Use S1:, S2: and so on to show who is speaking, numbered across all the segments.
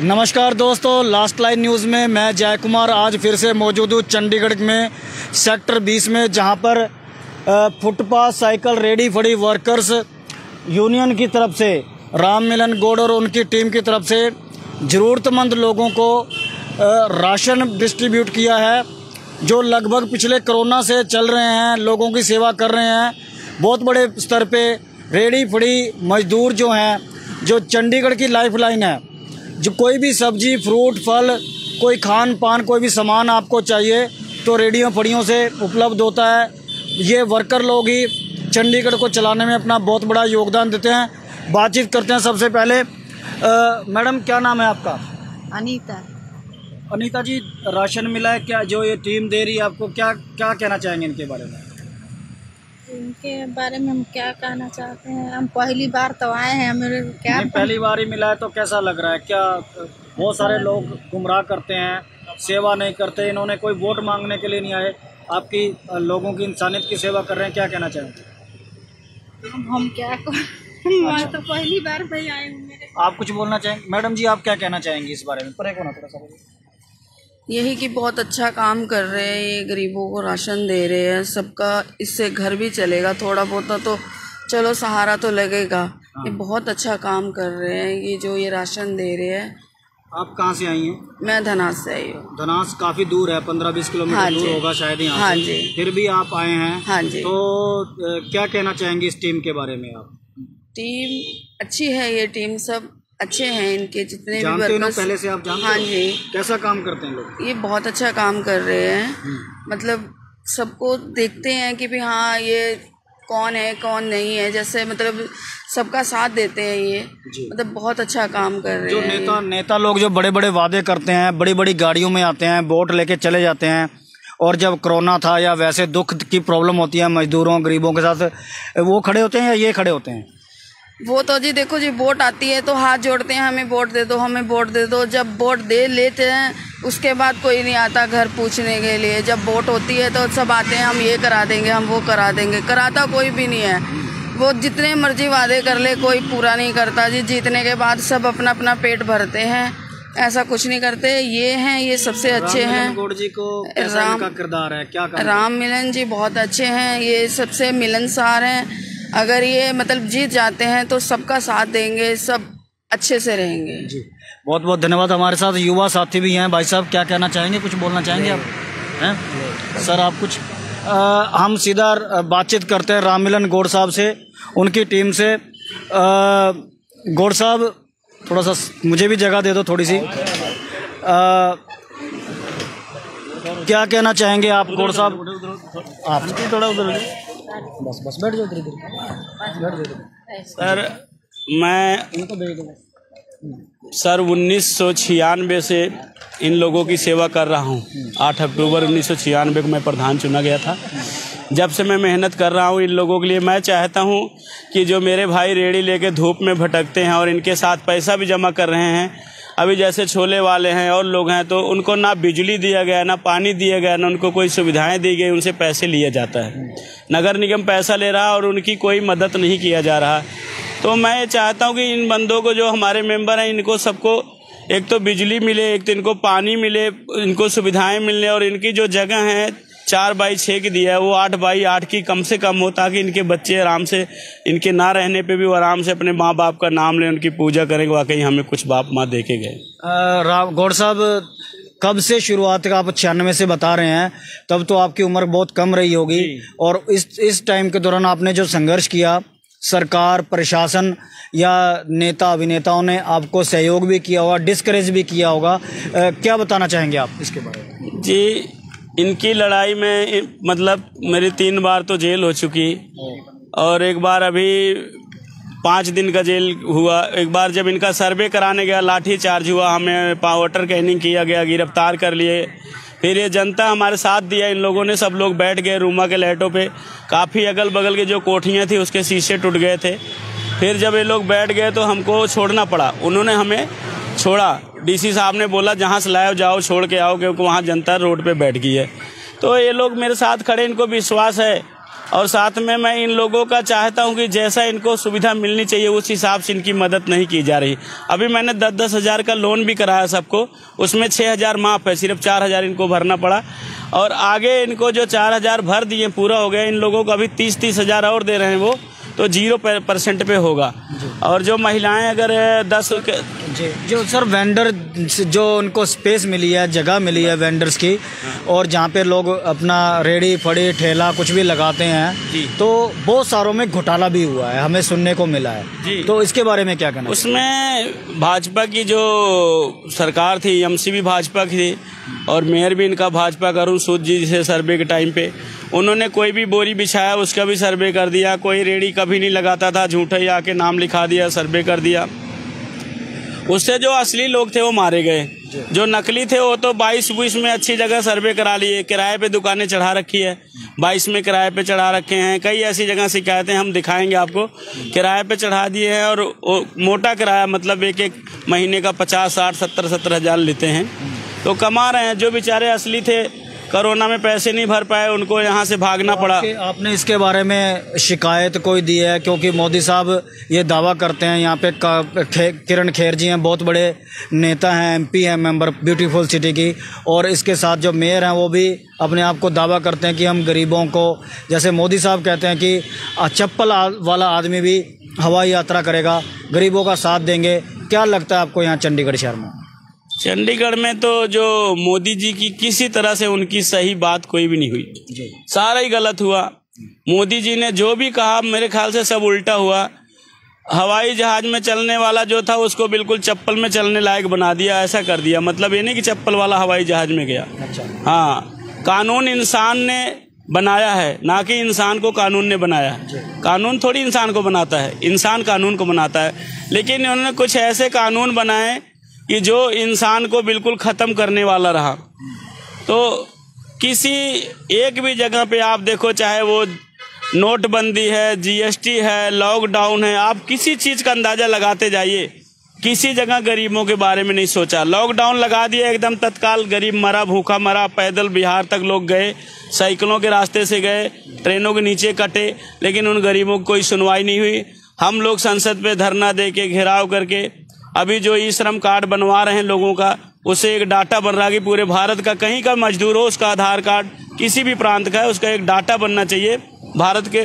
S1: नमस्कार दोस्तों, last line news में मैं जय कुमार आज फिर से मौजूद हूँ चंडीगढ़ में सेक्टर 20 में, जहाँ पर फुटपाथ साइकिल रेडी फड़ी वर्कर्स यूनियन की तरफ से राम मिलन गौड़ और उनकी टीम की तरफ से ज़रूरतमंद लोगों को राशन डिस्ट्रीब्यूट किया है, जो लगभग पिछले कोरोना से चल रहे हैं, लोगों की सेवा कर रहे हैं। बहुत बड़े स्तर पे रेडी फड़ी मजदूर जो हैं, जो चंडीगढ़ की लाइफलाइन है, जो कोई भी सब्जी फ्रूट फल कोई खान पान कोई भी सामान आपको चाहिए तो रेडियो फड़ियों से उपलब्ध होता है। ये वर्कर लोग ही चंडीगढ़ को चलाने में अपना बहुत बड़ा योगदान देते हैं। बातचीत करते हैं सबसे पहले। मैडम, क्या नाम है आपका?
S2: अनीता।
S1: अनीता जी, राशन मिला है क्या? जो ये टीम दे रही है आपको, क्या क्या कहना चाहेंगे इनके बारे में?
S2: इनके बारे में हम क्या कहना चाहते हैं, हम पहली बार तो आए हैं, मेरे क्या
S1: पहली बार ही मिला है तो कैसा लग रहा है? क्या बहुत सारे लोग गुमराह करते हैं, सेवा नहीं करते, इन्होंने कोई वोट मांगने के लिए नहीं आए, आपकी लोगों की इंसानियत की सेवा कर रहे हैं, क्या कहना चाहेंगे?
S2: हम क्या मैं तो पहली बार भाई आए हूँ। मेरे
S1: आप कुछ बोलना चाहेंगे? मैडम जी, आप क्या कहना चाहेंगी इस बारे में? पर एक होना थोड़ा सा
S3: यही कि बहुत अच्छा काम कर रहे हैं, ये गरीबों को राशन दे रहे हैं, सबका इससे घर भी चलेगा, थोड़ा बहुत तो चलो सहारा तो लगेगा। ये बहुत अच्छा काम कर रहे हैं, ये जो ये राशन दे रहे हैं।
S1: आप कहाँ से आई हैं?
S3: मैं धनास से आई हूँ।
S1: धनास काफ़ी दूर है, 15-20 किलोमीटर दूर होगा शायद यहाँ
S3: हाँ
S1: से।
S3: जी।
S1: फिर भी आप आए हैं।
S3: हाँ जी।
S1: तो क्या कहना चाहेंगे इस टीम के बारे में आप?
S3: टीम अच्छी है, ये टीम सब अच्छे हैं, इनके जितने भी
S1: वर्कर्स पहले से आप जानते?
S3: हाँ जी।
S1: कैसा काम करते हैं लोग?
S3: ये बहुत अच्छा काम कर रहे हैं, मतलब सबको देखते हैं कि भी हाँ ये कौन है कौन नहीं है, जैसे मतलब सबका साथ देते हैं ये, मतलब बहुत अच्छा काम कर रहे हैं।
S1: जो नेता लोग जो बड़े बड़े वादे करते हैं, बड़ी बड़ी गाड़ियों में आते हैं, वोट लेके चले जाते हैं, और जब कोरोना था या वैसे दुख की प्रॉब्लम होती है मजदूरों गरीबों के साथ, वो खड़े होते हैं या ये खड़े होते हैं?
S3: वो तो जी देखो जी, वोट आती है तो हाथ जोड़ते हैं, हमें वोट दे दो, हमें वोट दे दो। जब वोट दे लेते हैं उसके बाद कोई नहीं आता घर पूछने के लिए। जब वोट होती है तो सब आते हैं, हम ये करा देंगे, हम वो करा देंगे। कराता कोई भी नहीं है, वो जितने मर्जी वादे कर ले कोई पूरा नहीं करता जी। जीतने के बाद सब अपना अपना पेट भरते हैं, ऐसा कुछ नहीं करते। ये हैं, ये सबसे अच्छे हैं।
S1: राम गौड़ जी को कैसा इनका किरदार है, क्या
S3: राम मिलन जी बहुत अच्छे हैं, ये सबसे मिलनसार हैं। अगर ये मतलब जीत जाते हैं तो सबका साथ देंगे, सब अच्छे से रहेंगे
S1: जी। बहुत बहुत धन्यवाद। हमारे साथ युवा साथी भी हैं। भाई साहब, क्या कहना चाहेंगे? कुछ बोलना चाहेंगे आप? हैं सर, आप कुछ? हम सीधा बातचीत करते हैं राम मिलन गौड़ साहब से, उनकी टीम से। गौड़ साहब, थोड़ा सा मुझे भी जगह दे दो थोड़ी सी। क्या कहना चाहेंगे आप गौड़ साहब? आप थोड़ा उधर बस बैठ जाओ,
S4: सर मैं सर 1996 से इन लोगों की सेवा कर रहा हूँ। 8 अक्टूबर 1996 को मैं प्रधान चुना गया था। जब से मैं मेहनत कर रहा हूँ इन लोगों के लिए। मैं चाहता हूँ कि जो मेरे भाई रेड़ी लेके धूप में भटकते हैं और इनके साथ पैसा भी जमा कर रहे हैं, अभी जैसे छोले वाले हैं और लोग हैं, तो उनको ना बिजली दिया गया, ना पानी दिया गया, ना उनको कोई सुविधाएं दी गई, उनसे पैसे लिया जाता है। नगर निगम पैसा ले रहा है और उनकी कोई मदद नहीं किया जा रहा। तो मैं चाहता हूं कि इन बंदों को, जो हमारे मेंबर हैं, इनको सबको एक तो बिजली मिले, एक तो इनको पानी मिले, इनको सुविधाएं मिलने, और इनकी जो जगह है 4x6 की दिया है वो 8x8 की कम से कम हो, ताकि इनके बच्चे आराम से, इनके ना रहने पे भी वो आराम से अपने माँ बाप का नाम लें, उनकी पूजा करेंगे। वाकई हमें कुछ बाप माँ दे के गए।
S1: गौड़ साहब, कब से शुरुआत का? आप 96 से बता रहे हैं, तब तो आपकी उम्र बहुत कम रही होगी, और इस टाइम के दौरान आपने जो संघर्ष किया, सरकार प्रशासन या नेता अभिनेताओं ने आपको सहयोग भी किया होगा, डिस्करेज भी किया होगा, क्या बताना चाहेंगे आप इसके बारे में?
S4: जी, इनकी लड़ाई में मतलब मेरी 3 बार तो जेल हो चुकी, और एक बार अभी 5 दिन का जेल हुआ। एक बार जब इनका सर्वे कराने गया, लाठी चार्ज हुआ, हमें वाटर कैनिंग किया गया, गिरफ्तार कर लिए। फिर ये जनता हमारे साथ दिया, इन लोगों ने, सब लोग बैठ गए रूमा के लाइटों पे। काफ़ी अगल बगल के जो कोठियाँ थी उसके शीशे टूट गए थे। फिर जब ये लोग बैठ गए तो हमको छोड़ना पड़ा, उन्होंने हमें छोड़ा। डीसी साहब ने बोला जहाँ से लाओ जाओ, छोड़ के आओ, क्योंकि वहाँ जनता रोड पे बैठ गई है। तो ये लोग मेरे साथ खड़े, इनको विश्वास है और साथ में मैं इन लोगों का चाहता हूं कि जैसा इनको सुविधा मिलनी चाहिए उस हिसाब से इनकी मदद नहीं की जा रही। अभी मैंने 10-10 हज़ार का लोन भी कराया सबको, उसमें 6,000 माफ़ है, सिर्फ 4,000 इनको भरना पड़ा। और आगे इनको जो 4,000 भर दिए पूरा हो गया, इन लोगों को अभी 30-30 हज़ार और दे रहे हैं वो, तो 0% पे होगा। और जो महिलाएं अगर 10
S1: जी जो सर वेंडर जो उनको स्पेस मिली है, जगह मिली है वेंडर्स की, और जहाँ पे लोग अपना रेडी फड़ी ठेला कुछ भी लगाते हैं, तो बहुत सारों में घोटाला भी हुआ है, हमें सुनने को मिला है। तो इसके बारे में क्या कहना?
S4: उसमें भाजपा की जो सरकार थी, एमसी भी भाजपा की थी और मेयर भी इनका भाजपा का, अरुण सूद जी से सर्वे के टाइम पे उन्होंने कोई भी बोरी बिछाया उसका भी सर्वे कर दिया। कोई रेडी कभी नहीं लगाता था, झूठा ही आके नाम लिखा दिया, सर्वे कर दिया। उससे जो असली लोग थे वो मारे गए, जो नकली थे वो तो 22-22 में अच्छी जगह सर्वे करा लिए, किराए पे दुकानें चढ़ा रखी है, 22 में किराए पे चढ़ा रखे हैं। कई ऐसी जगह शिकायतें हम दिखाएंगे आपको, किराए पे चढ़ा दिए हैं। और मोटा किराया मतलब एक महीने का 50, 60, 70 हज़ार लेते हैं, तो कमा रहे हैं। जो बेचारे असली थे, कोरोना में पैसे नहीं भर पाए, उनको यहाँ से भागना पड़ा।
S1: आपने इसके बारे में शिकायत कोई दी है? क्योंकि मोदी साहब ये दावा करते हैं, यहाँ पे किरण खेर जी हैं, बहुत बड़े नेता हैं, MP हैं, मेंबर ब्यूटीफुल सिटी की, और इसके साथ जो मेयर हैं वो भी अपने आप को दावा करते हैं कि हम गरीबों को, जैसे मोदी साहब कहते हैं कि चप्पल वाला आदमी भी हवाई यात्रा करेगा, गरीबों का साथ देंगे। क्या लगता है आपको यहाँ चंडीगढ़ शहर में?
S4: चंडीगढ़ में तो जो मोदी जी की किसी तरह से उनकी सही बात कोई भी नहीं हुई, सारा ही गलत हुआ। मोदी जी ने जो भी कहा मेरे ख्याल से सब उल्टा हुआ। हवाई जहाज में चलने वाला जो था उसको बिल्कुल चप्पल में चलने लायक बना दिया, ऐसा कर दिया। मतलब ये नहीं कि चप्पल वाला हवाई जहाज में गया। हाँ, कानून इंसान ने बनाया है, ना कि इंसान को कानून ने बनाया है। कानून थोड़ी इंसान को बनाता है, इंसान कानून को बनाता है। लेकिन उन्होंने कुछ ऐसे कानून बनाए कि जो इंसान को बिल्कुल ख़त्म करने वाला रहा। तो किसी एक भी जगह पे आप देखो, चाहे वो नोटबंदी है, GST है, लॉकडाउन है, आप किसी चीज़ का अंदाज़ा लगाते जाइए, किसी जगह गरीबों के बारे में नहीं सोचा। लॉकडाउन लगा दिया एकदम, तत्काल गरीब मरा, भूखा मरा। पैदल बिहार तक लोग गए, साइकिलों के रास्ते से गए, ट्रेनों के नीचे कटे, लेकिन उन गरीबों को कोई सुनवाई नहीं हुई। हम लोग संसद पे धरना दे के, घेराव करके, अभी जो ई श्रम कार्ड बनवा रहे हैं लोगों का, उससे एक डाटा बन रहा है कि पूरे भारत का कहीं का मजदूर हो, उसका आधार कार्ड किसी भी प्रांत का है, उसका एक डाटा बनना चाहिए। भारत के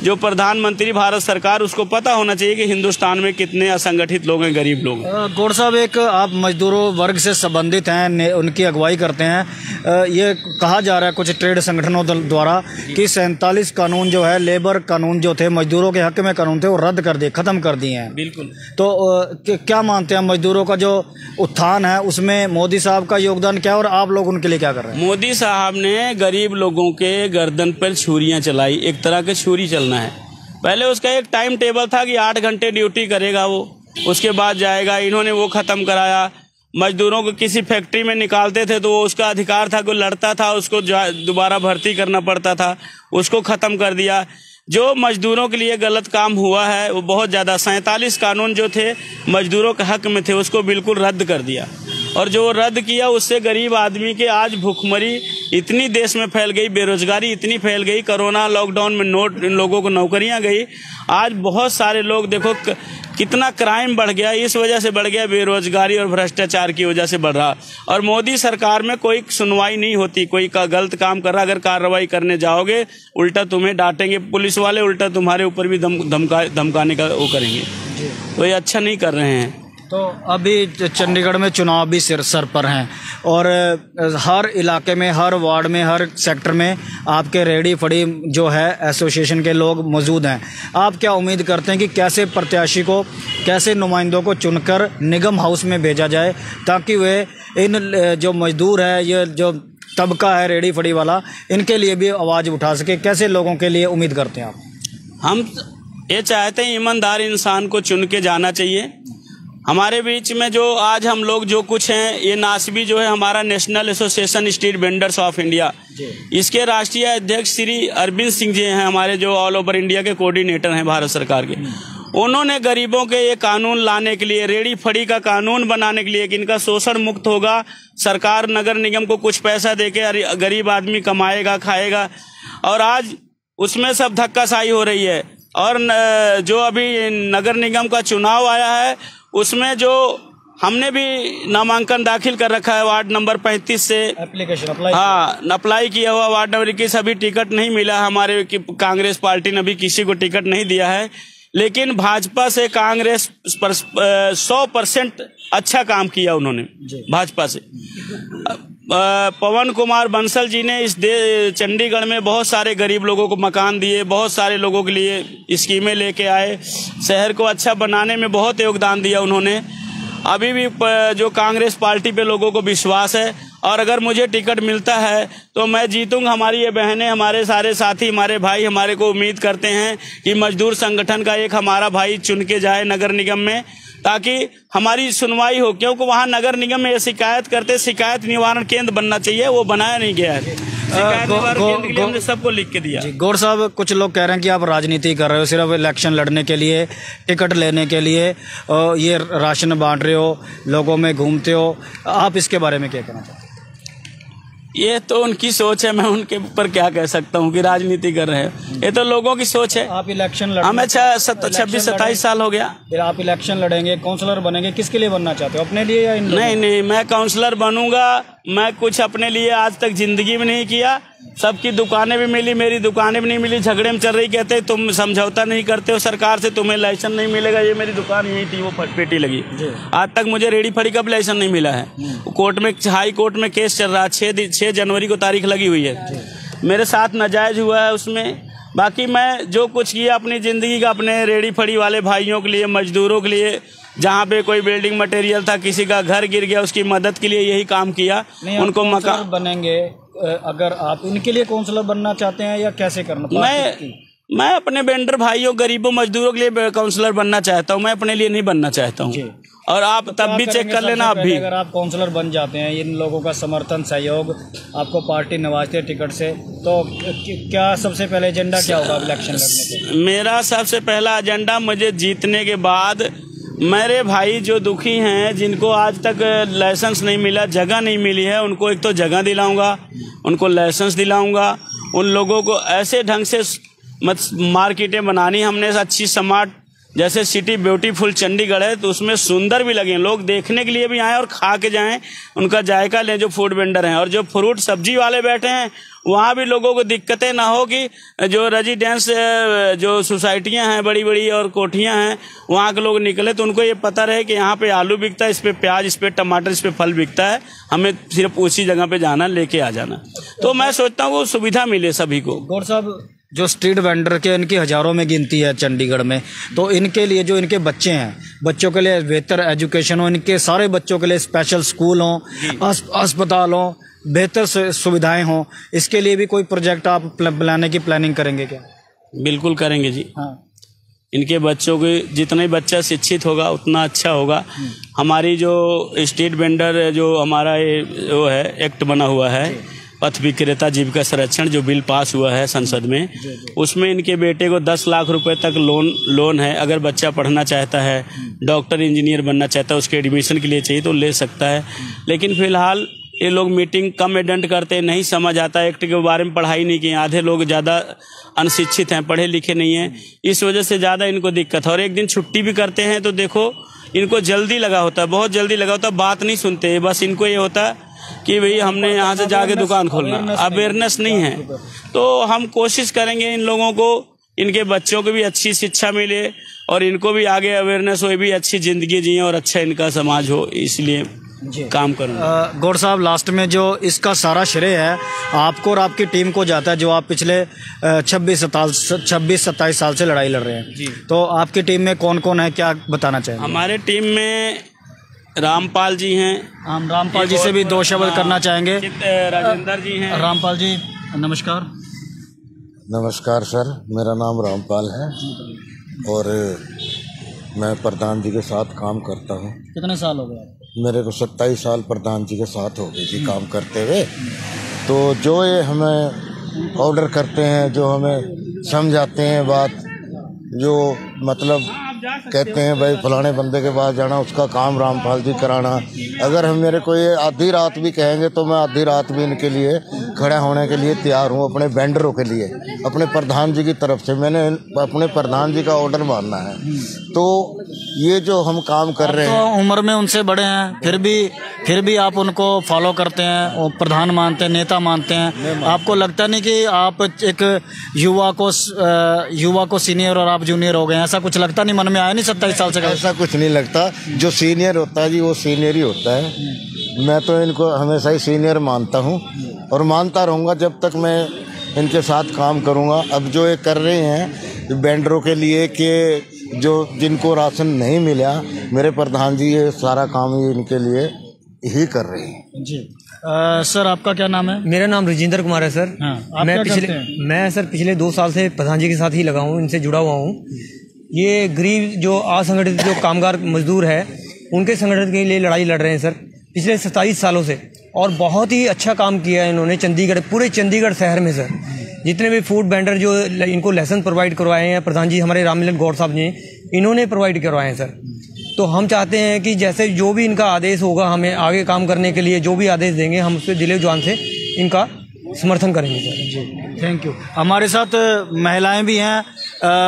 S4: जो प्रधानमंत्री, भारत सरकार, उसको पता होना चाहिए कि हिंदुस्तान में कितने असंगठित लोग हैं, गरीब लोग।
S1: गौड़ साहब, एक आप मजदूरों वर्ग से संबंधित हैं, उनकी अगुवाई करते हैं। ये कहा जा रहा है कुछ ट्रेड संगठनों द्वारा कि 47 कानून जो है, लेबर कानून जो थे, मजदूरों के हक में कानून थे, वो रद्द कर दिए, ख़त्म कर दिए हैं।
S4: बिल्कुल।
S1: तो क्या मानते हैं, मजदूरों का जो उत्थान है उसमें मोदी साहब का योगदान क्या है, और आप लोग उनके लिए क्या कर रहे हैं?
S4: मोदी साहब ने गरीब लोगों के गर्दन पर छुरियाँ चलाई, एक तरह के छुरी चलना है। पहले उसका एक टाइम टेबल था कि 8 घंटे ड्यूटी करेगा वो, उसके बाद जाएगा। इन्होंने वो ख़त्म कराया। मजदूरों को किसी फैक्ट्री में निकालते थे तो वो उसका अधिकार था, कोई लड़ता था उसको दोबारा भर्ती करना पड़ता था, उसको ख़त्म कर दिया। जो मजदूरों के लिए गलत काम हुआ है वो बहुत ज़्यादा, 47 कानून जो थे मजदूरों के हक में थे, उसको बिल्कुल रद्द कर दिया। और जो रद्द किया उससे गरीब आदमी के आज भुखमरी इतनी देश में फैल गई, बेरोजगारी इतनी फैल गई, कोरोना लॉकडाउन में इन लोगों को नौकरियां गई। आज बहुत सारे लोग देखो कितना क्राइम बढ़ गया, इस वजह से बढ़ गया, बेरोजगारी और भ्रष्टाचार की वजह से बढ़ रहा। और मोदी सरकार में कोई सुनवाई नहीं होती। कोई का गलत काम कर रहा, अगर कार्रवाई करने जाओगे उल्टा तुम्हें डांटेंगे पुलिस वाले, उल्टा तुम्हारे ऊपर भी धमकाने का वो करेंगे। तो ये अच्छा नहीं कर रहे हैं।
S1: तो अभी चंडीगढ़ में चुनाव भी सर पर हैं, और हर इलाके में, हर वार्ड में, हर सेक्टर में आपके रेडी फड़ी जो है एसोसिएशन के लोग मौजूद हैं। आप क्या उम्मीद करते हैं कि कैसे प्रत्याशी को, कैसे नुमाइंदों को चुनकर निगम हाउस में भेजा जाए, ताकि वे इन जो मजदूर है, ये जो तबका है रेडी फड़ी वाला, इनके लिए भी आवाज़ उठा सके? कैसे लोगों के लिए उम्मीद करते हैं आप?
S4: हम ये चाहते हैं ईमानदार इंसान को चुन के जाना चाहिए। हमारे बीच में जो आज हम लोग जो कुछ हैं, ये नासबी जो है हमारा national association street vendors of India, इसके राष्ट्रीय अध्यक्ष श्री अरविंद सिंह जी हैं, हमारे जो ऑल ओवर इंडिया के कोऑर्डिनेटर हैं भारत सरकार के। उन्होंने गरीबों के ये कानून लाने के लिए, रेडी फड़ी का कानून बनाने के लिए कि इनका शोषण मुक्त होगा, सरकार नगर निगम को कुछ पैसा देके गरीब आदमी कमाएगा, खाएगा। और आज उसमें सब धक्काशाही हो रही है। और जो अभी नगर निगम का चुनाव आया है उसमें जो हमने भी नामांकन दाखिल कर रखा है वार्ड नंबर 35 से
S1: एप्लीकेशन अप्लाई किया हुआ वार्ड नंबर 21, अभी टिकट नहीं मिला हमारे कांग्रेस पार्टी ने अभी किसी को टिकट नहीं दिया है। लेकिन भाजपा से कांग्रेस पर 100% अच्छा काम किया उन्होंने भाजपा से। पवन कुमार बंसल जी ने इस चंडीगढ़ में बहुत सारे गरीब लोगों को मकान दिए, बहुत सारे लोगों के लिए स्कीमें लेके आए, शहर को अच्छा बनाने में बहुत योगदान दिया उन्होंने। अभी भी जो कांग्रेस पार्टी पे लोगों को विश्वास है और अगर मुझे टिकट मिलता है तो मैं जीतूंगा। हमारी ये बहनें, हमारे सारे साथी, हमारे भाई हमारे को उम्मीद करते हैं कि मजदूर संगठन का एक हमारा भाई चुन के जाए नगर निगम में, ताकि हमारी सुनवाई हो। क्योंकि वहाँ नगर निगम में ये शिकायत करते, शिकायत निवारण केंद्र बनना चाहिए, वो बनाया नहीं गया है। शिकायत निवारण केंद्र के लिए हमने सबको लिख के दिया। गौर साहब, कुछ लोग कह रहे हैं कि आप राजनीति कर रहे हो, सिर्फ इलेक्शन लड़ने के लिए, टिकट लेने के लिए, ये राशन बांट रहे हो, लोगों में घूमते हो, आप इसके बारे में क्या कहना चाहते हैं?
S4: ये तो उनकी सोच है, मैं उनके ऊपर क्या कह सकता हूँ कि राजनीति कर रहे हैं। ये तो लोगों की सोच है।
S1: आप इलेक्शन
S4: हमें 26-27 साल हो गया।
S1: फिर आप इलेक्शन लड़ेंगे, काउंसलर बनेंगे, किसके लिए बनना चाहते हो, अपने लिए या इन?
S4: नहीं, मैं काउंसलर बनूंगा। मैं कुछ अपने लिए आज तक जिंदगी में नहीं किया। सबकी दुकानें भी मिली, मेरी दुकानें भी नहीं मिली, झगड़े में चल रही, कहते तुम समझौता नहीं करते हो सरकार से, तुम्हें लाइसेंस नहीं मिलेगा। ये मेरी दुकान यही थी, वो पेटी लगी। आज तक मुझे रेडी फड़ी का लाइसेंस नहीं मिला है। कोर्ट में, हाई कोर्ट में केस चल रहा है, 6 जनवरी को तारीख लगी हुई है। मेरे साथ नाजायज हुआ है उसमें। बाकी मैं जो कुछ किया अपनी ज़िंदगी का, अपने रेडी फड़ी वाले भाइयों के लिए, मजदूरों के लिए, जहाँ पे कोई बिल्डिंग मटेरियल था, किसी का घर गिर गया, उसकी मदद के लिए यही काम किया। उनको मकान
S1: बनेंगे, अगर आप इनके लिए काउंसलर बनना चाहते हैं या कैसे करना?
S4: मैं अपने वेंडर भाइयों, गरीबों, मजदूरों के लिए काउंसलर बनना चाहता हूँ, मैं अपने लिए नहीं बनना चाहता हूँ। और आप तब भी चेक कर लेना। आप भी
S1: अगर आप काउंसलर बन जाते हैं, इन लोगों का समर्थन, सहयोग, आपको पार्टी नवाजती है टिकट से, तो क्या सबसे पहले एजेंडा क्या होगा इलेक्शन लड़ने के?
S4: मेरा सबसे पहला एजेंडा, मुझे जीतने के बाद मेरे भाई जो दुखी हैं, जिनको आज तक लाइसेंस नहीं मिला, जगह नहीं मिली है, उनको एक तो जगह दिलाऊंगा, उनको लाइसेंस दिलाऊंगा। उन लोगों को ऐसे ढंग से मार्केटें बनानी हमने, अच्छी स्मार्ट, जैसे सिटी ब्यूटीफुल चंडीगढ़ है तो उसमें सुंदर भी लगे, लोग देखने के लिए भी आएँ और खा के जाएं, उनका जायका लें जो फूड वेंडर हैं। और जो फ्रूट सब्जी वाले बैठे हैं वहाँ भी लोगों को दिक्कतें ना हो कि जो रेजिडेंस, जो सोसाइटियाँ हैं बड़ी बड़ी और कोठियाँ हैं, वहाँ के लोग निकले तो उनको ये पता रहे कि यहाँ पे आलू बिकता है, इस पे प्याज, इस पे टमाटर, इस पे फल बिकता है, हमें सिर्फ उसी जगह पे जाना, लेके आ जाना। तो मैं सोचता हूँ वो सुविधा मिले सभी को।
S1: गौर साहब, जो स्ट्रीट वेंडर के इनकी हज़ारों में गिनती है चंडीगढ़ में, तो इनके लिए जो इनके बच्चे हैं, बच्चों के लिए बेहतर एजुकेशन हो, इनके सारे बच्चों के लिए स्पेशल स्कूल हों, अस्पताल हों, बेहतर सुविधाएं हों, इसके लिए भी कोई प्रोजेक्ट आप बनाने की प्लानिंग करेंगे क्या?
S4: बिल्कुल करेंगे जी।
S1: हाँ,
S4: इनके बच्चों के जितने बच्चा शिक्षित होगा उतना अच्छा होगा। हमारी जो स्ट्रीट वेंडर, जो हमारा ये वो है एक्ट बना हुआ है, पथ विक्रेता जीविका संरक्षण, जो बिल पास हुआ है संसद में, उसमें इनके बेटे को 10 लाख रुपए तक लोन है। अगर बच्चा पढ़ना चाहता है, डॉक्टर इंजीनियर बनना चाहता है, उसके एडमिशन के लिए चाहिए तो ले सकता है। लेकिन फिलहाल ये लोग मीटिंग कम अटेंड करते, नहीं समझ आता, एक्ट के बारे में पढ़ाई नहीं की, आधे लोग ज़्यादा अनशिक्षित हैं, पढ़े लिखे नहीं हैं, इस वजह से ज़्यादा इनको दिक्कत है। और एक दिन छुट्टी भी करते हैं तो देखो इनको जल्दी लगा होता है, बहुत जल्दी लगा होता है, बात नहीं सुनते, बस इनको ये होता है कि भाई हमने यहाँ से जाके दुकान खोलना, अवेयरनेस नहीं है। तो हम कोशिश करेंगे इन लोगों को, इनके बच्चों को भी अच्छी शिक्षा मिले और इनको भी आगे अवेयरनेस हो, भी अच्छी ज़िंदगी जिए और अच्छा इनका समाज हो, इसलिए काम करूँगा।
S1: गौर साहब, लास्ट में जो इसका सारा श्रेय है आपको और आपकी टीम को जाता है, जो आप पिछले 26-27 साल से लड़ाई लड़ रहे हैं जी। तो आपकी टीम में कौन कौन है, क्या बताना चाहेंगे?
S4: हमारे टीम में रामपाल जी हैं।
S1: हम रामपाल जी से भी 2 शब्द करना चाहेंगे।
S4: राजेंद्र जी हैं।
S1: रामपाल जी नमस्कार।
S5: नमस्कार सर, मेरा नाम रामपाल है और मैं प्रधान जी के साथ काम करता हूँ।
S1: कितने साल हो गए?
S5: मेरे को 27 साल प्रधान जी के साथ हो गए जी काम करते हुए। तो जो ये हमें ऑर्डर करते हैं, जो हमें समझाते हैं बात, जो मतलब कहते हैं भाई फलाने बंदे के पास जाना, उसका काम रामपाल जी कराना। अगर हम मेरे को ये आधी रात भी कहेंगे तो मैं आधी रात भी इनके लिए खड़ा होने के लिए तैयार हूँ, अपने वेंडरों के लिए, अपने प्रधान जी की तरफ से। मैंने अपने प्रधान जी का ऑर्डर मानना है। तो ये जो हम काम कर रहे हैं,
S1: तो उम्र में उनसे बड़े हैं, फिर भी आप उनको फॉलो करते हैं, प्रधान मानते हैं, नेता मानते हैं। आपको लगता नहीं कि आप एक युवा को सीनियर और आप जूनियर हो गए, ऐसा कुछ लगता नहीं? मन में आया नहीं 27 साल से?
S5: ऐसा कुछ नहीं लगता। जो सीनियर होता है जी वो सीनियर ही होता है। मैं तो इनको हमेशा ही सीनियर मानता हूँ और मानता रहूँगा जब तक मैं इनके साथ काम करूँगा। अब जो ये कर रहे हैं वेंडरों के लिए कि जो जिनको राशन नहीं मिला, मेरे प्रधान जी ये सारा काम ही इनके लिए ही कर रहे हैं
S1: जी। सर आपका क्या नाम है?
S6: मेरा नाम राजेंद्र कुमार है सर।
S1: हाँ,
S6: मैं सर पिछले 2 साल से प्रधान जी के साथ ही लगा हूँ, इनसे जुड़ा हुआ हूँ। ये गरीब जो असंगठित जो कामगार मजदूर है उनके संगठन के लिए लड़ाई लड़ रहे हैं सर पिछले 27 सालों से, और बहुत ही अच्छा काम किया है इन्होंने चंडीगढ़, पूरे चंडीगढ़ शहर में सर। जितने भी फूड वेंडर जो इनको लेसन प्रोवाइड करवाए हैं प्रधान जी हमारे राममिलन गौड़ साहब ने, इन्होंने प्रोवाइड करवाए हैं सर। तो हम चाहते हैं कि जैसे जो भी इनका आदेश होगा, हमें आगे काम करने के लिए जो भी आदेश देंगे हम उस पर दिले जान से इनका समर्थन करेंगे सर।
S1: Ji thank you. हमारे साथ महिलाएं भी हैं।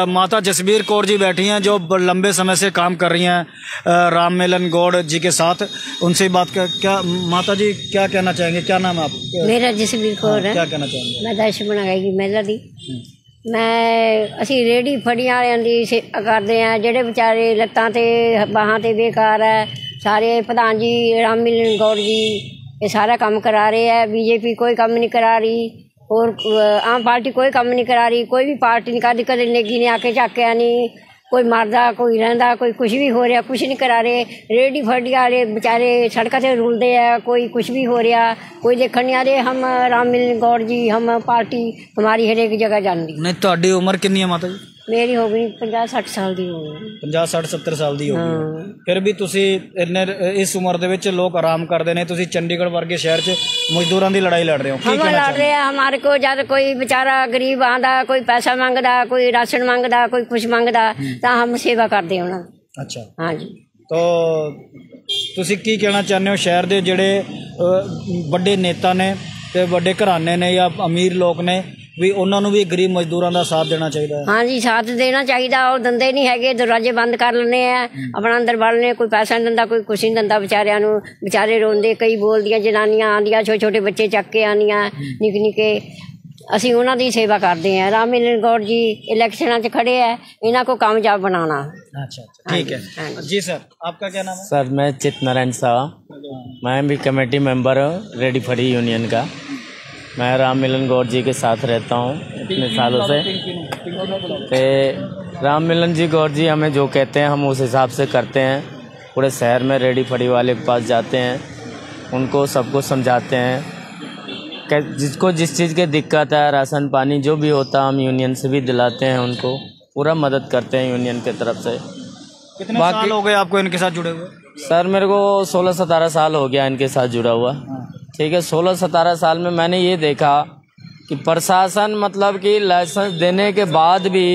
S1: माता जसबीर कौर जी बैठी हैं जो लंबे समय से काम कर रही हैं राममिलन गौड़ जी के साथ। उनसे बात कर, क्या माता जी क्या कहना चाहेंगे? क्या नाम है आपका?
S7: मेरा जसबीर कौर है।
S1: क्या कहना चाहेंगे?
S7: मैं दर्श बनाएगी महिला दी। मैं ਅਸੀਂ ਰੇਹੜੀ ਫੜੀਆਂ ਵਾਲਿਆਂ ਦੀ ਕਰਦੇ ਆ, ਜਿਹੜੇ ਵਿਚਾਰੇ ਲੱਤਾਂ ਤੇ ਬਾਹਾਂ ਤੇ ਬੇਕਾਰ ਹੈ। ਸਾਰੇ ਪ੍ਰਧਾਨ ਜੀ ਰਾਮमिलन गौड़ जी ये सारा काम करा रहे हैं। बीजेपी कोई काम नहीं करा रही और आम पार्टी कोई काम नहीं करा रही। कोई भी पार्टी नहीं करती, कदे नेगी ने आके झाकिया नहीं। कोई मरदा कोई रहिंदा, कोई कुछ भी हो रहा, कुछ नहीं करा रहे। रेहड़ी फड़ी वाले बेचारे सड़कों से रुलते हैं, कोई कुछ भी हो रहा, कोई देखने नहीं आ रहे। हम राममिलन गौड़ जी, हम पार्टी हमारी हर एक जगह जान दी।
S1: नहीं ਤੁਹਾਡੀ ਉਮਰ ਕਿੰਨੀ ਹੈ ਮਾਤਾ ਜੀ?
S7: मेरी हो गई 50-60 साल ਦੀ ਹੋ ਗਈ।
S1: 50-60-70 ਸਾਲ ਦੀ ਹੋ ਗਈ। ਫਿਰ ਵੀ ਤੁਸੀਂ ਇਸ ਉਮਰ ਦੇ ਵਿੱਚ ਲੋਕ ਆਰਾਮ ਕਰਦੇ ਨੇ, ਤੁਸੀਂ ਚੰਡੀਗੜ੍ਹ ਵਰਗੇ ਸ਼ਹਿਰ 'ਚ ਮਜ਼ਦੂਰਾਂ ਦੀ ਲੜਾਈ ਲੜ ਰਹੇ ਹੋ।
S7: हम लड़ रहे हैं। हमारे को जब कोई बेचारा गरीब आंदा, कोई पैसा मंगदा, कोई राशन मंगदा, कोई कुछ मंगदा, तो हम सेवा करते हैं।
S1: अच्छा
S7: हाँ जी।
S1: तो ਤੁਸੀਂ ਕੀ ਕਹਿਣਾ ਚਾਹੁੰਦੇ ਹੋ ਸ਼ਹਿਰ ਦੇ ਜਿਹੜੇ ਵੱਡੇ ਨੇਤਾ ਨੇ ਤੇ ਵੱਡੇ ਘਰਾਣੇ ਨੇ ਜਾਂ ਅਮੀਰ ਲੋਕ ਨੇ ਵੀ ਉਹਨਾਂ ਨੂੰ ਵੀ ਗਰੀਬ ਮਜ਼ਦੂਰਾਂ ਦਾ ਸਾਥ ਦੇਣਾ ਚਾਹੀਦਾ ਹੈ?
S7: हाँ जी, साथ देना चाहिए। और दंदे नहीं है, दरवाजे बंद कर लेने हैं, अपना अंदर वड़ लेने। कोई पैसा नहीं दिंदा, कोई कुछ नहीं दिंदा बेचारिਆਂ ਨੂੰ। बेचारे रोंदे, कई बोलदियां जनानियां आंदियां, छोटे छोटे बच्चे चक के आनियां निक्के निक्के। ਅਸੀਂ ਉਹਨਾਂ ਦੀ सेवा करते हैं। राममिलन गौड़ जी इलेक्शनों 'ਚ खड़े है, इन्हां को कामयाब बनाना।
S1: अच्छा ठीक है जी। सर आपका क्या नाम है?
S8: सर मैं चित नारायण शाह, मैं भी कमेटी मेंबर हूँ रेडी फड़ी यूनियन का। मैं राममिलन गौड़ जी के साथ रहता हूँ इतने सालों से। तो राममिलन जी गौड़ जी हमें जो कहते हैं हम उस हिसाब से करते हैं। पूरे शहर में रेडी फड़ी वाले के पास जाते हैं, उनको सबको समझाते हैं कि जिसको जिस चीज़ की दिक्कत है, राशन पानी जो भी होता है हम यूनियन से भी दिलाते हैं, उनको पूरा मदद करते हैं यूनियन की तरफ से।
S1: कितने साल हो गए आपको इनके साथ जुड़े हुए?
S8: सर मेरे को 16-17 साल हो गया इनके साथ जुड़ा हुआ। ठीक है, 16-17 साल में मैंने ये देखा कि प्रशासन मतलब कि लाइसेंस देने के बाद भी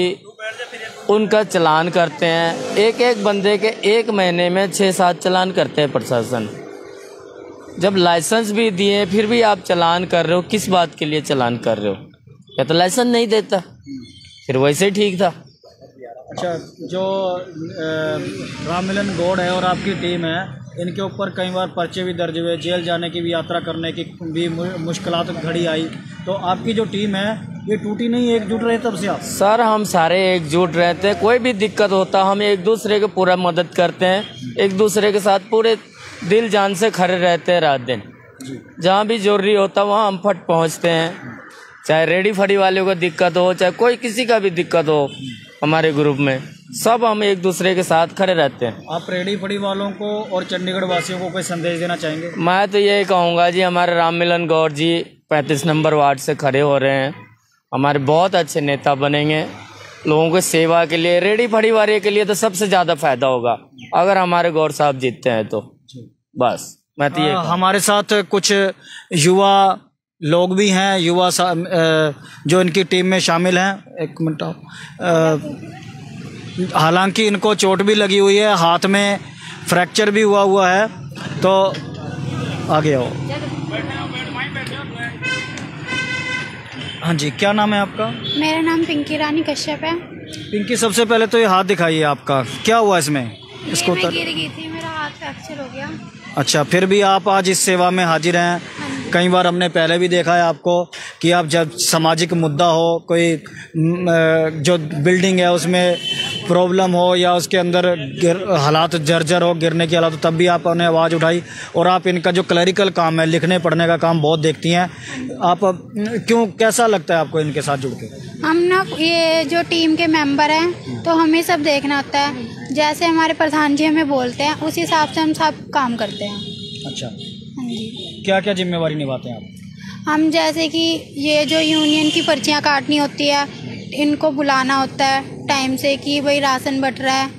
S8: उनका चालान करते हैं। एक एक बंदे के 1 महीने में 6-7 चालान करते हैं प्रशासन। जब लाइसेंस भी दिए फिर भी आप चालान कर रहे हो, किस बात के लिए चालान कर रहे हो? या तो लाइसेंस नहीं देता, फिर वैसे ही ठीक था।
S1: अच्छा, जो राममिलन गौड़ है और आपकी टीम है, इनके ऊपर कई बार पर्चे भी दर्ज हुए, जेल जाने की भी, यात्रा करने की भी मुश्किलात घड़ी आई, तो आपकी जो टीम है ये टूटी नहीं, एकजुट रहे तब से आप?
S8: सर हम सारे एकजुट रहते हैं, कोई भी दिक्कत होता हम एक दूसरे को पूरा मदद करते हैं, एक दूसरे के साथ पूरे दिल जान से खड़े रहते हैं रात दिन। जहाँ भी जरूरी होता वहाँ हम फट पहुँचते हैं। चाहे रेडी फड़ी वाले को दिक्कत हो, चाहे कोई किसी का भी दिक्कत हो, हमारे ग्रुप में सब हम एक दूसरे के साथ खड़े रहते हैं।
S1: आप रेडी फड़ी वालों को और चंडीगढ़ वासियों को कोई संदेश देना चाहेंगे?
S8: मैं तो यही कहूँगा जी, हमारे राममिलन गौड़ जी 35 नंबर वार्ड से खड़े हो रहे हैं, हमारे बहुत अच्छे नेता बनेंगे लोगों की सेवा के लिए। रेडी फड़ी वाले के लिए तो सबसे ज़्यादा फायदा होगा अगर हमारे गौड़ साहब जीतते हैं तो। बस मैं तो ये
S1: हमारे साथ कुछ युवा लोग भी हैं, युवा जो इनकी टीम में शामिल हैं। एक मिनट हालांकि इनको चोट भी लगी हुई है, हाथ में फ्रैक्चर भी हुआ है। तो आगे आओ। हाँ जी, क्या नाम है आपका?
S9: मेरा नाम पिंकी रानी कश्यप है।
S1: पिंकी, सबसे पहले तो ये हाथ दिखाइए आपका, क्या हुआ इसमें? इसको
S9: मैं गिर गई थी, मेरा हाथ फ्रैक्चर हो गया।
S1: अच्छा, फिर भी आप आज इस सेवा में हाजिर हैं। कई बार हमने पहले भी देखा है आपको कि आप जब सामाजिक मुद्दा हो, कोई जो बिल्डिंग है उसमें प्रॉब्लम हो या उसके अंदर हालात जर्जर हो, गिरने की हालात, तब भी आपने आवाज़ उठाई। और आप इनका जो क्लरिकल काम है, लिखने पढ़ने का काम बहुत देखती हैं आप। क्यों, कैसा लगता है आपको इनके साथ जुड़ के?
S9: हम ना ये जो टीम के मेंबर हैं तो हमें सब देखना होता है, जैसे हमारे प्रधान जी हमें बोलते हैं उस हिसाब से हम सब काम करते हैं।
S1: अच्छा,
S9: हाँ जी।
S1: क्या क्या जिम्मेवारी निभाते हैं आप?
S9: हम जैसे कि ये जो यूनियन की पर्चियाँ काटनी होती है, इनको बुलाना होता है टाइम से कि भाई राशन बट रहा है,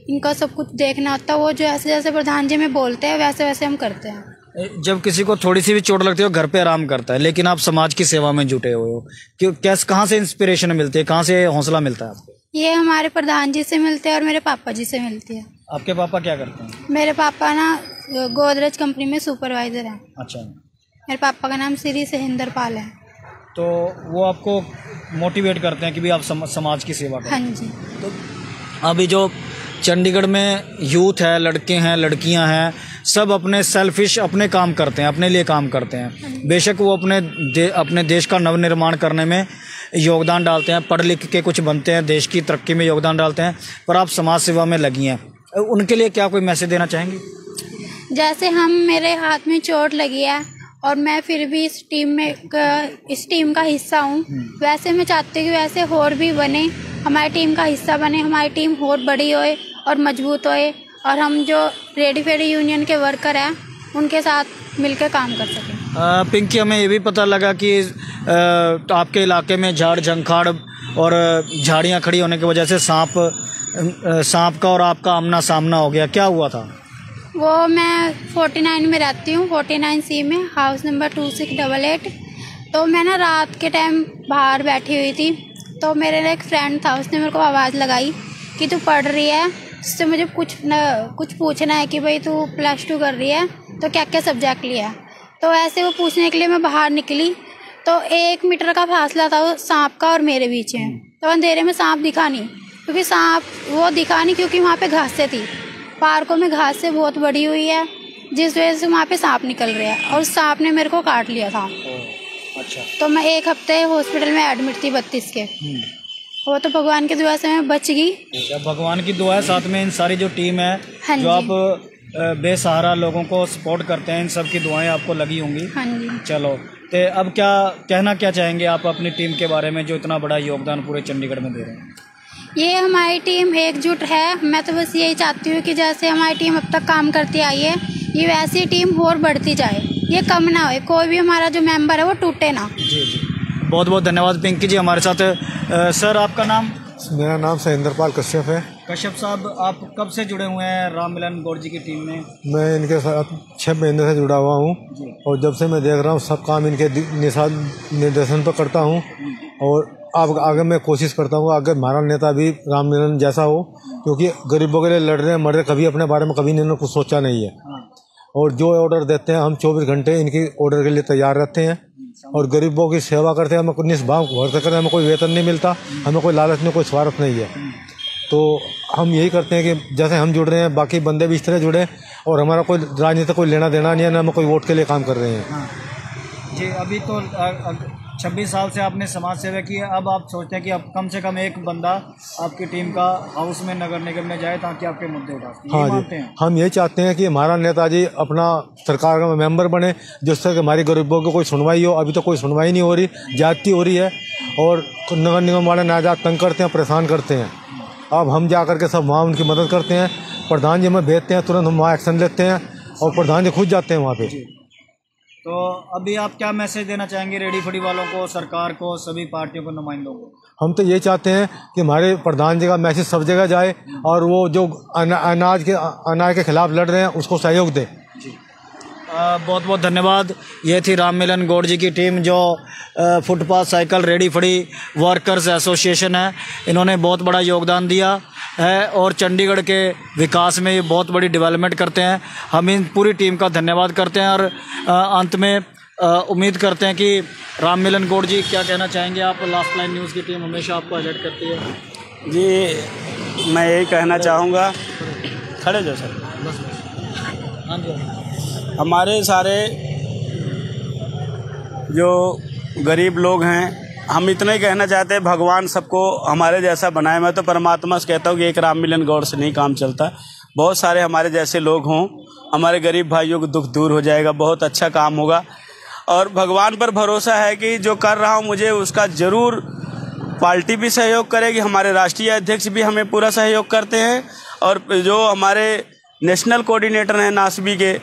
S9: इनका सब कुछ देखना होता है। वो जो जैसे जैसे प्रधान जी में बोलते हैं वैसे वैसे हम करते हैं।
S1: जब किसी को थोड़ी सी भी चोट लगती है घर पे आराम करता है, लेकिन आप समाज की सेवा में जुटे हुए हो, क्यों, कैसे, कहाँ से इंस्पिरेशन मिलती है, कहाँ से हौसला मिलता है आपको?
S9: ये हमारे प्रधान जी से मिलते हैं और मेरे पापा जी से मिलती है।
S1: आपके पापा क्या करते हैं?
S9: मेरे पापा ना गोदरेज कंपनी में सुपरवाइजर हैं।
S1: अच्छा,
S9: मेरे पापा का नाम श्री सहिंदर पाल है।
S1: तो वो आपको मोटिवेट करते हैं कि भी आप समाज की सेवा करें?
S9: हाँ जी।
S1: तो अभी जो चंडीगढ़ में यूथ है, लड़के हैं, लड़कियां हैं, सब अपने सेल्फिश अपने काम करते हैं, अपने लिए काम करते हैं। बेशक वो अपने देश का नवनिर्माण करने में योगदान डालते हैं, पढ़ लिख के कुछ बनते हैं, देश की तरक्की में योगदान डालते हैं, पर आप समाज सेवा में लगी हैं। उनके लिए क्या कोई मैसेज देना चाहेंगी?
S9: जैसे मेरे हाथ में चोट लगी है और मैं फिर भी इस टीम का हिस्सा हूँ, वैसे मैं चाहती हूँ कि वैसे और भी बने, हमारी टीम का हिस्सा बने, हमारी टीम और बड़ी होए और मजबूत होए, और हम जो रेडी फेडी यूनियन के वर्कर हैं उनके साथ मिलकर काम कर सकें।
S1: पिंकी, हमें ये भी पता लगा कि आपके इलाके में झाड़ झंखाड़ और झाड़ियाँ खड़ी होने की वजह से सांप का और आपका आमना सामना हो गया, क्या हुआ था?
S9: वो मैं 49 में रहती हूँ, 49C में, हाउस नंबर 2688। तो मैं ना रात के टाइम बाहर बैठी हुई थी, तो मेरे एक फ्रेंड था, उसने मेरे को आवाज़ लगाई कि तू पढ़ रही है, उससे मुझे कुछ पूछना है कि भाई तू +2 कर रही है तो क्या क्या सब्जेक्ट लिया है। तो ऐसे वो पूछने के लिए मैं बाहर निकली, तो 1 मीटर का फासला था वो सांप का और मेरे बीच में। तो अंधेरे में सांप दिखा नहीं, क्योंकि सांप वो दिखा नहीं क्योंकि वहाँ पे घासें थी, पार्कों में घासें बहुत बड़ी हुई है, जिस वजह से वहाँ पे सांप निकल रहे हैं, और सांप ने मेरे को काट लिया था।
S1: अच्छा।
S9: तो मैं 1 हफ्ते हॉस्पिटल में एडमिट थी 32 के। वो तो भगवान की दुआ से मैं बच गई।
S1: अच्छा, भगवान की दुआ है, साथ में इन सारी जो टीम है,
S9: हाँ
S1: जो आप बेसहारा लोगों को सपोर्ट करते हैं, इन सब की दुआएं आपको लगी होंगी।
S9: हाँ जी।
S1: चलो, तो अब क्या चाहेंगे आप अपनी टीम के बारे में जो इतना बड़ा योगदान पूरे चंडीगढ़ में दे रहे हैं?
S9: ये हमारी टीम एकजुट है। मैं तो बस यही चाहती हूँ कि जैसे हमारी टीम अब तक काम करती आई है, ये वैसी टीम और बढ़ती जाए, ये कम ना हो, कोई भी हमारा जो मेंबर है वो टूटे ना।
S1: जी जी, बहुत बहुत धन्यवाद पिंकी जी हमारे साथ। सर, आपका नाम?
S10: मेरा नाम सहिंदर पाल कश्यप है।
S1: कश्यप साहब, आप कब से जुड़े हुए हैं राममिलन गौड़ जी की टीम में?
S10: मैं इनके साथ 6 महीने से जुड़ा हुआ हूँ, और जब से मैं देख रहा हूँ सब काम इनके निर्देशन पर करता हूँ, और अब आगे मैं कोशिश करता हूँ आगे हमारा नेता भी राममिलन जैसा हो, क्योंकि गरीबों के लिए लड़ रहे हैं, मर रहे, कभी अपने बारे में कभी इन्होंने कुछ सोचा नहीं है। और जो ऑर्डर देते हैं हम 24 घंटे इनकी ऑर्डर के लिए तैयार रहते हैं, और गरीबों की सेवा करते हैं। हमें निस्वार्थ भर करते, हमें कोई वेतन नहीं मिलता, हमें कोई लालच नहीं, कोई स्वार्थ नहीं है। तो हम यही करते हैं कि जैसे हम जुड़ रहे हैं बाकी बंदे भी इस तरह जुड़े, और हमारा कोई राजनीति कोई लेना देना नहीं है, ना हम कोई वोट के लिए काम कर रहे हैं।
S1: जी, अभी तो 26 साल से आपने समाज सेवा की है, अब आप सोचते हैं कि अब कम से कम एक बंदा आपकी टीम का हाउस में, नगर निगम में जाए ताकि आपके मुद्दे उठा सकें।
S10: हाँ जी, हम यही चाहते हैं कि हमारा नेताजी अपना सरकार का मेंबर बने, जिससे कि हमारी गरीबों की कोई सुनवाई हो। अभी तो कोई सुनवाई नहीं हो रही, ज्यादती हो रही है, और नगर निगम वाले नाजायज तंग करते हैं, परेशान करते हैं। अब हम जा करके सब वहाँ उनकी मदद करते हैं, प्रधान जी हमें भेजते हैं, तुरंत हम वहाँ एक्शन लेते हैं, और प्रधान जी खुद जाते हैं वहाँ पे।
S1: तो अभी आप क्या मैसेज देना चाहेंगे रेडी फड़ी वालों को, सरकार को, सभी पार्टियों को, नुमाइंदों को?
S10: हम तो ये चाहते हैं कि हमारे प्रधान जी का मैसेज सब जगह जाए, और वो जो अनाज के खिलाफ लड़ रहे हैं उसको सहयोग दें।
S1: बहुत बहुत धन्यवाद। ये थी राममिलन गौड़ जी की टीम जो फुटपाथ साइकिल रेडी फड़ी वर्कर्स एसोसिएशन है। इन्होंने बहुत बड़ा योगदान दिया है और चंडीगढ़ के विकास में ये बहुत बड़ी डेवलपमेंट करते हैं। हम इन पूरी टीम का धन्यवाद करते हैं और अंत में उम्मीद करते हैं कि राममिलन गौड़ जी क्या कहना चाहेंगे आप? लास्ट लाइन न्यूज़ की टीम हमेशा आपको हाईलाइट करती है।
S4: जी मैं यही कहना चाहूँगा, खड़े जो सर,
S1: हाँ जी,
S4: हमारे सारे जो गरीब लोग हैं, हम इतना ही कहना चाहते हैं भगवान सबको हमारे जैसा बनाए। मैं तो परमात्मा से कहता हूँ कि एक राममिलन गौड़ से नहीं काम चलता, बहुत सारे हमारे जैसे लोग हों, हमारे गरीब भाइयों को दुख दूर हो जाएगा, बहुत अच्छा काम होगा। और भगवान पर भरोसा है कि जो कर रहा हूँ मुझे उसका ज़रूर पार्टी भी सहयोग करेगी, हमारे राष्ट्रीय अध्यक्ष भी हमें पूरा सहयोग करते हैं और जो हमारे नेशनल कोऑर्डिनेटर हैं नासबी के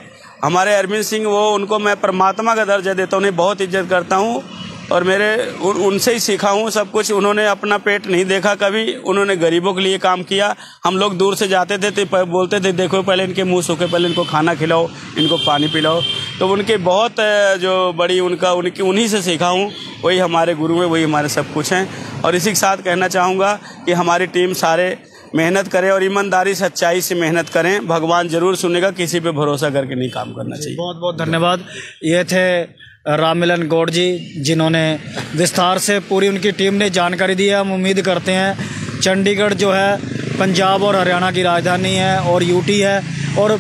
S4: हमारे अरविंद सिंह, वो उनको मैं परमात्मा का दर्जा देता हूँ, उन्हें बहुत इज्जत करता हूँ और उनसे ही सीखा हूँ सब कुछ। उन्होंने अपना पेट नहीं देखा कभी, उन्होंने गरीबों के लिए काम किया। हम लोग दूर से जाते थे तो बोलते थे देखो पहले इनके मुंह सूखे, पहले इनको खाना खिलाओ, इनको पानी पिलाओ। तो उनके बहुत जो बड़ी उन्हीं से सीखा हूँ, वही हमारे गुरु हैं, वही हमारे सब कुछ हैं। और इसी के साथ कहना चाहूँगा कि हमारी टीम सारे मेहनत करें और ईमानदारी सच्चाई से मेहनत करें, भगवान जरूर सुनेगा, किसी पे भरोसा करके नहीं काम करना चाहिए।
S1: बहुत बहुत धन्यवाद। ये थे राममिलन गौड़ जी जिन्होंने विस्तार से पूरी उनकी टीम ने जानकारी दी है। हम उम्मीद करते हैं चंडीगढ़ जो है पंजाब और हरियाणा की राजधानी है और यूटी है और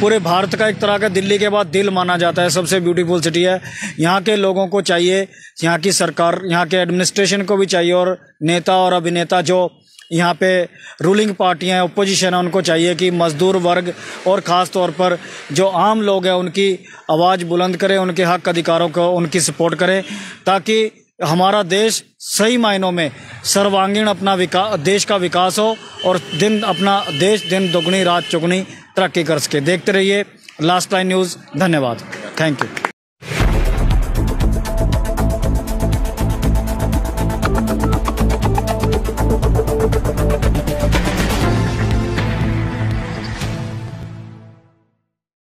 S1: पूरे भारत का एक तरह का दिल्ली के बाद दिल माना जाता है, सबसे ब्यूटीफुल सिटी है। यहाँ के लोगों को चाहिए, यहाँ की सरकार, यहाँ के एडमिनिस्ट्रेशन को भी चाहिए और नेता और अभिनेता जो यहाँ पे रूलिंग पार्टियाँ हैं, ओपोजिशन है, उनको चाहिए कि मजदूर वर्ग और ख़ास तौर पर जो आम लोग हैं उनकी आवाज़ बुलंद करें, उनके हक अधिकारों को उनकी सपोर्ट करें, ताकि हमारा देश सही मायनों में सर्वांगीण अपना देश का विकास हो और देश दिन दुगनी रात चौगुनी तरक्की कर सके। देखते रहिए लास्ट लाइन न्यूज़। धन्यवाद, थैंक यू।